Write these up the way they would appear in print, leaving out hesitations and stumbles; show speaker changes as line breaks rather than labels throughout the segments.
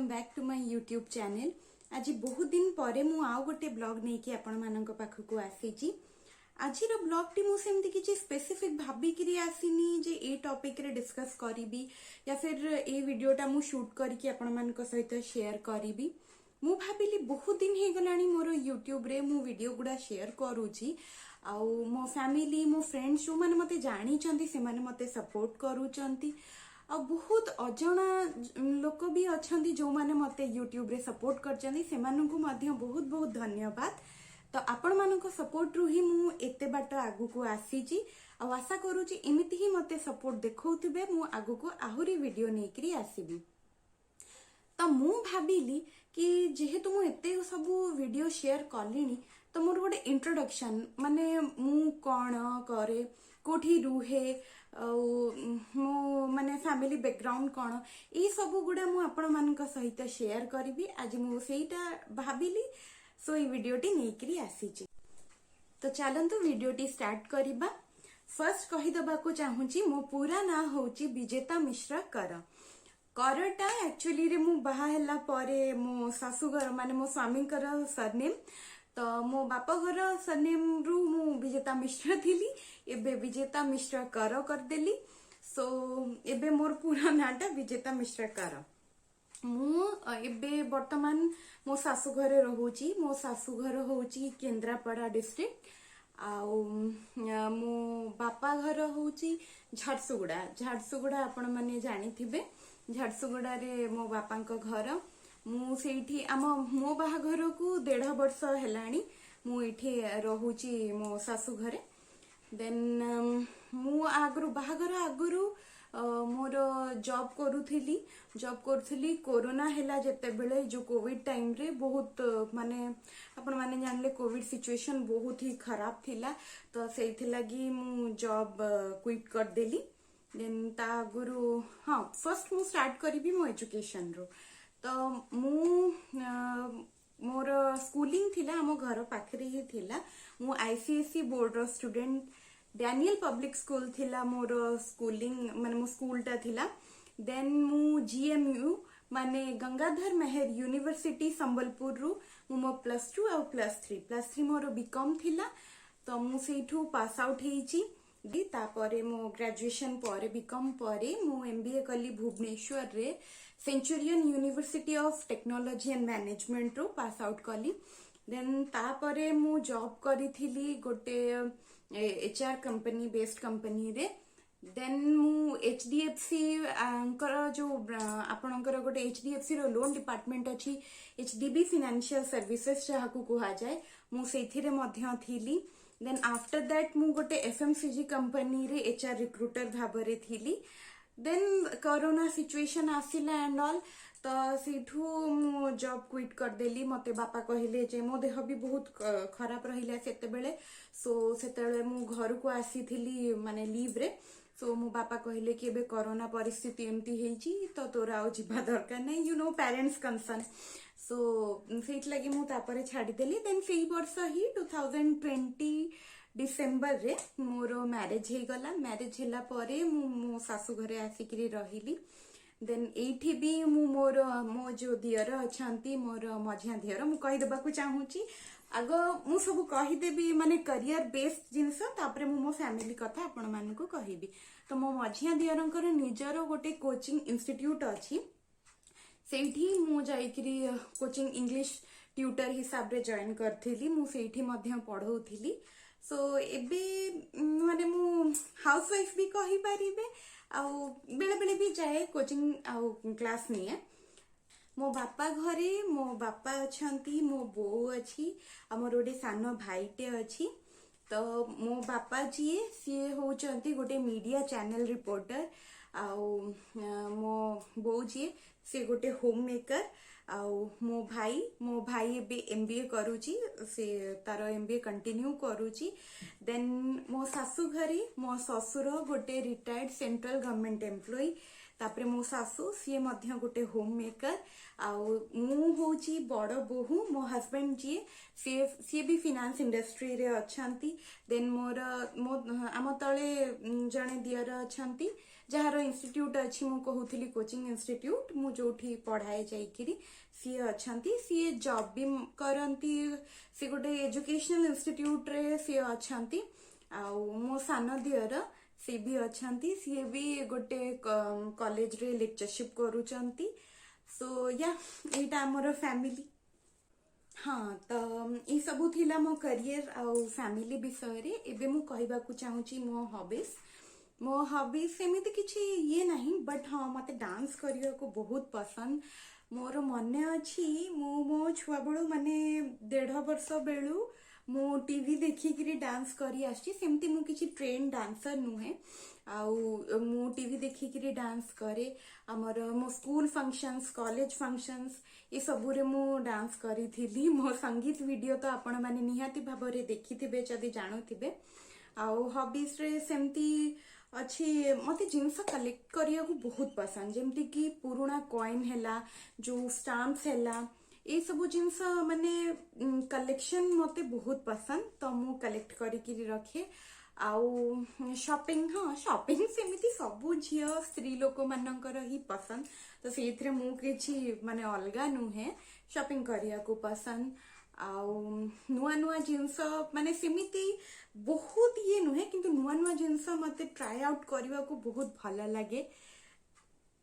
Welcome back to my YouTube channel. आज बहुत दिन पर मु आउ गोटे ब्लॉग नहीं कि आपण मानक पाखक आसी। आज ब्लॉग टी मुझे किसी स्पेसिफिक भाविकी आसीनी जे ए टॉपिक रे डिस्कस करी या फिर ए वीडियोटा मु शूट करके आपण मानक सहित शेयर करी। मु भाविली बहुत दिन हो गलानी मोर यूट्यूब रे मु वीडियो गुडा शेयर करूची आउ मो फैमिली मो फ्रेंड्स जो माने मते जानी चंती से माने मते सपोर्ट करूचंती आ बहुत अजणा लोक भी अछंती जो माने मते यूट्यूब रे सपोर्ट करचंती से माननकु मध्य बहुत बहुत धन्यवाद। तो आपण मानक सपोर्ट रु ही मु एते बाट आगु को आसीची आ आशा करूची एमिति ही मते सपोर्ट देखौथिबे मु आगु को आहुरी वीडियो नेकरी आसीबी। तो मु भाबिली कि जेहेतु मु एते सब वीडियो शेयर कलिनी तो मोर गोटे इंट्रोडक्शन माने मु कौन करे कोठी रुहे मो माने फैमिली बैकग्राउंड कौन ये सब गुड़ा मु आपण मानक सहित शेयर करी। आज मु सेटा भाबिली सो ये वीडियोटी नेकरी आसीची। तो चलंतु वीडियोटी स्टार्ट करिबा। फर्स्ट कहि दबाको चाहूची मो पूरा ना होची विजेता मिश्रा कर। करटा एक्चुअली रे मु बाहा हला परे मो सासुघर माने मो स्वामी कर सरनेम तो मो बापा घर सरनेम रु मु विजेता मिश्र थिली एबे विजेता मिश्र कर देली। सो एबे मोर पूरा नाटा विजेता मिश्र कर। मु एबे वर्तमान मो सासु घरे रहूची। मो सासु घर होची केंद्रापड़ा डिस्ट्रिक्ट आउ मो बापा घर होची झारसुगुड़ा। झारसुगुड़ा आपण माने जानी थिबे झारसुगुड़ा रे मो बापांक घर। मु सेठी आम मो बाहाघर को 1.5 वर्ष हेलाणी मु एठी रहूची मो सासु घरे। देन मु आगरु बाहाघर आगरु मोर जॉब करूथली कोरोना हेला जेते बेले जो कोविड टाइम रे बहुत माने आपण माने जानले कोविड सिचुएशन बहुत ही खराब थिला तो सेथि लागि मु जॉब क्विट कर देली। देन ता आगरु हाँ फर्स्ट मु स्टार्ट करी मो एजुकेशन रो। तो मु मोर स्कूलिंग थिला आम घर पाखरे ही थिला। मु आईसीएसई बोर्ड रो स्टूडेंट डैनियल पब्लिक स्कूल थिला मोर स्कूलिंग माने मो स्कूलटा थिला। देन मु जीएमयू माने गंगाधर मेहर यूनिवर्सिटी संबलपुर रु मो +2 और +3 मोर बीकॉम थिला। तो मु सेठू पास आउट हेची तापरे मो ग्रेजुएशन परे बीकॉम परे मु एमबीए कली भुवनेश्वर रे Centurion University of Technology and Management रो पास आउट कली। देन तापरे मु जॉब करी गोटे एचआर कंपनी बेस्ड कंपनी रे। देन मु एचडीएफसी जो आपणकर गोटे एचडीएफसी रो लोन डिपार्टमेंट अच्छी एचडीबी फाइनेंशियल सर्विसेज जहाँ को कहा जाए मु सेथिरे मध्य थीली। देन आफ्टर दैट मु गोटे एफएमसीजी कंपनी रे एचआर रिक्रूटर भाबरे थीली। देन कोरोना सिचुएशन आसिला एंड ऑल तो सेठू मु जॉब क्विट कर देली। मते बापा कहले जे मो देह भी बहुत खराब रहिला सेते बेले। सो सेते बेले मु घर को आसी थीली माने लीव रे। सो मो बापा कहले कि एबे कोरोना परिस्थिति एमती हेची तो तोरा आ जिबा दरकार नै you know parents concern. So set लगी मु तापरे छाडी देली। देन सेही वर्ष ही 2020 डिसेंबर रे मोर मैरिज हे गला। मैरिज हैला परे मु मो सासु घरे आसिकरी रहिली। देन एठी भी मु मोर मो जो दियर अछंती मोर मझिया दियर मु कहि देबा को चाहूची। आगो मु सब कहि देबी माने करियर बेस्ड जिंस तापरे मु मो फैमिली कथा आपण मानन को कहिबी। तो मो मझिया दियरंकर निजर गोटे कोचिंग इंस्टीट्यूट अछि सेठी मु जाइकरी कोचिंग इंग्लिश ट्यूटर हिसाब रे जॉइन करथिली। मु सेठी मध्य पढौथिली। सो एबे माने मु हाउसवाइफ भी कहि परिबे आउ बेले बेले भी जाए कोचिंग आउ क्लास निए। मो बापा घरे मो बापा अछंती मो बो अछि हमर गोटे सानो भाईटे अछि। तो मो बापा जी सी होचंती गोटे मीडिया चैनल रिपोर्टर आउ मो बो जी से गोटे होम मेकर आउ मो भाई एबे एमबीए करूची से तार एमबीए कंटिन्यू करूची देन मो सासू घरे मो ससुर गोटे रिटायर्ड सेंट्रल गवर्नमेंट एम्प्लॉई तापरे मो सासू सी मध्य गोटे होम मेकर आउ मु होची बड़ बोहू मो हस्बैंड जी सी भी फिनांस इंडस्ट्री रे अछंती देन मोर मो आम तले जने दियर अछंती जार इंस्टीट्यूट अच्छी मु कहूली कोचिंग इंस्टीट्यूट मु जोठी पढ़ाए जाइकिरी सी अछंती सी जॉब भी करंती सी गोटे एजुकेशनल इंस्टीट्यूट रे सी अछंती आउ मो सान दियर सी भी अछंती सी भी गोटे कॉलेज रे लेक्चरशिप करूचंती सो या एटा हमर फैमिली हाँ तो ये सबू थिला मो करियर आउ फैमिली विषय रे एबे मु कहबा को चाहूची मो हॉबीज सेमिति किछि ये नहीं बट हाँ मते डांस करिया को बहुत पसंद मोर मने अछि मो छुआ बेलू माने 1.5 वर्ष बेलू मु टीवी देखिकी डांस करी आछि सेमती मु किछि ट्रेन डांसर नुहे आउ मु टीवी देखिकी डांस करे हमर मो स्कूल फंक्शंस कॉलेज फंक्शंस ये सबुरे मु डांस करी थिली मो संगीत वीडियो तो आपण माने निहाती भाबरे देखिथिबे जदी जानुथिबे आउ हॉबीज रे सेमती अच्छी मते जिनस कलेक्ट करिया को बहुत पसंद जेमती कि पुराना कॉइन हैला जो स्टाम्प्स हैला ये सब जिनस माने कलेक्शन मते बहुत पसंद तो मु कलेक्ट करिकी रखे आउ शॉपिंग हाँ शॉपिंग सेमिति सबु झियो स्त्री लोक मानकर ही पसंद तो सेथिरे मु किछि माने अलगा नुहे शॉपिंग करिया को पसंद आउ नुआ नुआ जिनस माने सेमिति बहुत ये नुहे किंतु नुआ नुआ जिनस मते ट्राई आउट करबा को बहुत भल लगे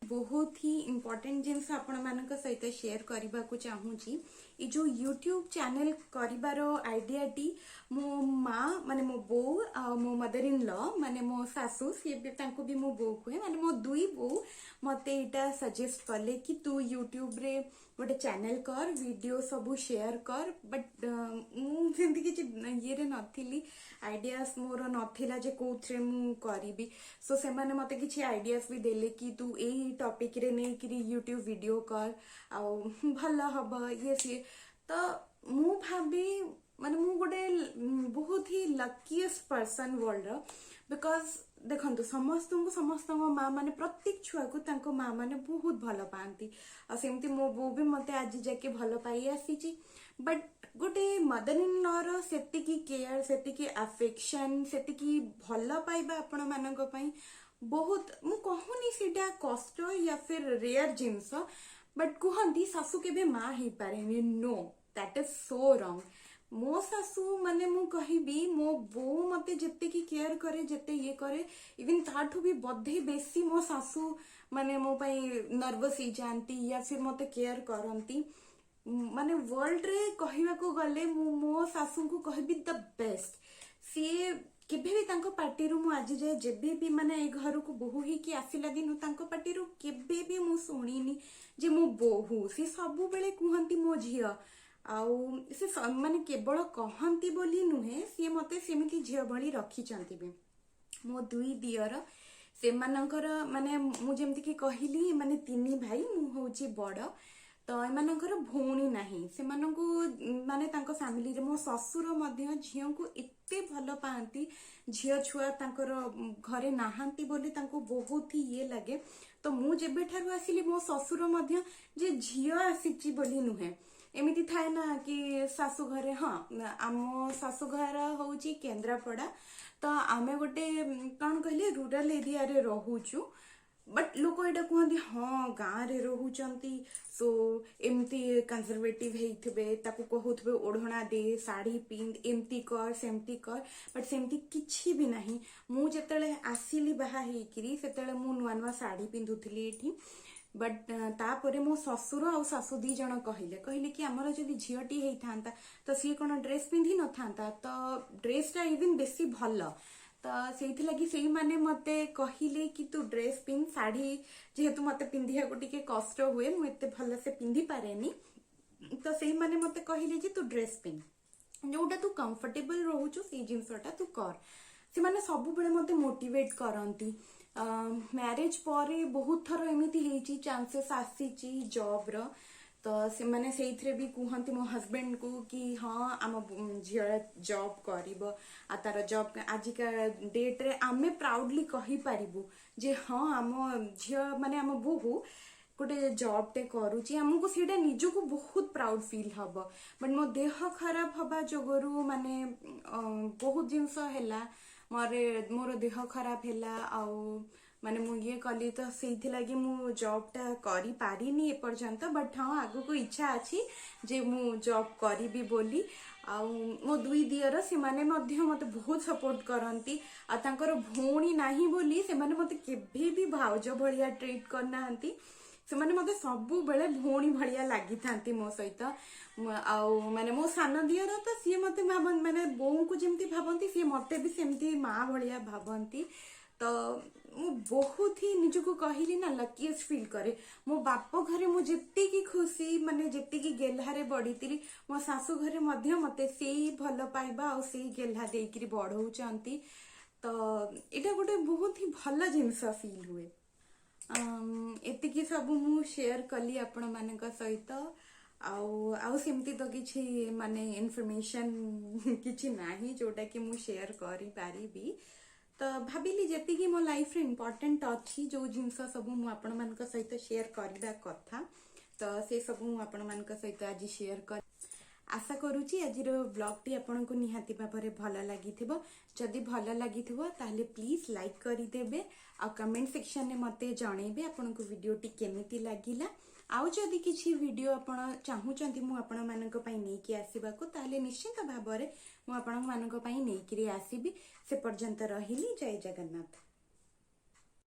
बहुत ही इम्पोर्टेंट जिनस आपण मानक सहित शेयर करबा को चाहूची ये जो यूट्यूब चैनल करिबार आइडिया टी मो माँ माने मो बो मो मदर इन लॉ माने मो सासू सी भी मो बो कहे माने मो दुई बो मते इटा सजेस्ट कले कि तू यूट्यूब रे गोटे चैनल कर वीडियो सबू शेयर कर बट मुझे किसी ये नथिली आइडियास मोर नथिला जे कोथरे मु करिबी सो से माने मते किछि आइडियास भी देले कि तू एही टॉपिक रे नै कि यूट्यूब वीडियो कर आ भल हब ये सी तो मु भाबी माने मु गोटे बहुत ही लकीएस्ट पर्सन वर्ल्ड रो बिकॉज देखो समस्त माँ माने प्रत्येक छुआ को माँ माने बहुत भल पाती सेमती मो बो भी मते आज जाके भल पाई आसी बट गोटे मदर इन लॉ रो सेतिकी केयर सेतिकी अफेक्शन सेतिकी भल पाइबा आपण मानक पई बहुत मु कहूनी सीटा कष्ट या फिर रेयर जिनस बट कहती सासू के माँ ही पारे know that is so wrong मो सासू माने मु कहिबी मो बो मते जत्ते की केयर करे जत्ते ये करे इवन ताठू भी बधे बेसी मो सासू माने मो पई नर्वस ही जानती या फिर मते केयर करंती माने वर्ल्ड रे कहिबा को गले मो सासू को कहबी द बेस्ट सी केबे भी तांको पार्टी रु मु आज जाए जेबे भी माने ए घर को बोहू ही कि आसिला दिन तांको पार्टी रु केबे भी मु सुनिनी जे मो बोहू सी सबु बेले कुहंती मो झिया आउ से माने केवल कहंती बोली नुहे सी मते सेमिति झिया भली रखी चंती बे मो दुई दियर से मानकर माने मु जेमति कि कहिली माने तिनी भाई मु होची बड़ तो एमानकर भौणी नाही से मानकु माने तांको फैमिली रे मो ससुर मध्य झियो को एते भल पांती झियो छुआ तांकर घरे नाहांती बोली तांको बहुत ही ये लगे तो मु जेबे ठारु आसिली मो ससुर मध्य जे झियो आसीची बोली नुहे एमिति थाए ना कि सासु घरे हाँ आम सासु घर होची केन्द्रापड़ा तो आमे गोटे कौन कहले रूरल एरिया रे रहूचु बट लोक एटा कहते हाँ गाँव रे रोचंती सो एमती कंजर्वेटिव हेइथिबे ताकू कहउथबे ओढ़ना दे साड़ी पिंध एमती कर सेमती कर बट सेमती किछि भी नहीं मु जेतले आसिली बाहा हेइकिरी सेतले मु नुआ नुआ साड़ी पिंधुथली एठी बट तापरे मो ससुर आ सासु दी जण कहले कि हमर जदि झियोटी हेइ थांता तो सी कोन ड्रेस पिंधि न थांता तो ड्रेस टा इवन बेसी भल तो सेठी लगी सेही माने मते कहिले कि तू ड्रेस पिन साड़ी जेहेतु मते पिंधिया को टिके कष्ट हुए मु एते भल से पिंधि पारेनी तो सेही माने मते कहिले जे तू ड्रेस पिन जोटा तू कंफर्टेबल रहूछु से जिंसटा तू कर से माने सब बेले मते मोटिवेट करंती मैरिज पर बहुत थर एमिति हेची चांसेस आसीची जॉब रो तो से माने सेइथरे भी कुहंती मो हस्बैंड को कि हाँ आम झील जॉब करिबो आ तार जॉब आजिका डेट रे आमे प्राउडली कहि पारिबु जे हाँ आम झील माने आम बोहू गोटे जॉब टे करूची आमको सीटा निजको बहुत प्राउड फील हब बट मो देह खराब हवा जोगरु माने बहुत जिनस हैला मोर देह खराब हैला आउ माने मु ये कली तो सेइथि लागि मु जॉब टा करि पारिनी एपर्यंत बट हाँ आगु को इच्छा अछि जे मु जॉब करिबी बोली आउ मो दुई दियर से माने मध्य मते बहुत सपोर्ट करंती आ तांकर भौणी नाही बोली से माने मते केभे भी भाउज भलिया ट्रीट करनांती से माने मते सबु बेले भौणी भलिया लागि थांती मो सहित आउ माने मो सान दियर तो सी मते भाबन माने बोऊ को जेमती भाबंती सी मते भी सेमती मां भलिया भाबंती तो मु बहुत ही निजको कहली ना लकीएस्ट फील करे मो बाप घरे मु जेत्ती की खुशी माने जेत्ती की गेल्हारे बढीतिली मो सासु घरे मध्य मते सेई भल पाइबा और सेई गेल्हा देइकरी बढौचंती तो एटा गोटे बहुत ही भल जिंस फील हुए एतिकी सब मु शेयर कली आपण मानक सहित आउ सेमती तो किछि माने इन्फॉर्मेशन किछि नाही जोटा कि मु शेयर करि पारिबी तो भाविली जेति कि मो लाइफ रे इम्पोर्टेंट अछि जो जिंस सब मु आपण मानक सहित शेयर करबा कथा तो से सब मु आपण मानक सहित आज शेयर कर आशा करूची आज ब्लॉग टी आपन को निहाती भाबरे भल लागिथिबो जदि भल लागिथिबो ताहले प्लीज लाइक करि देबे आ कमेंट सेक्शन में मते जणेबे आपन को वीडियो टी केमिति लागिला आउ जदि किछि वीडियो आपण चाहूचंती मु आपण मानक पई नै कि आसीबा को ताहले निश्चित भाबरे मु आपण मानक पई नै कि आसीबी से पर्यंत रहिली जय जगन्नाथ।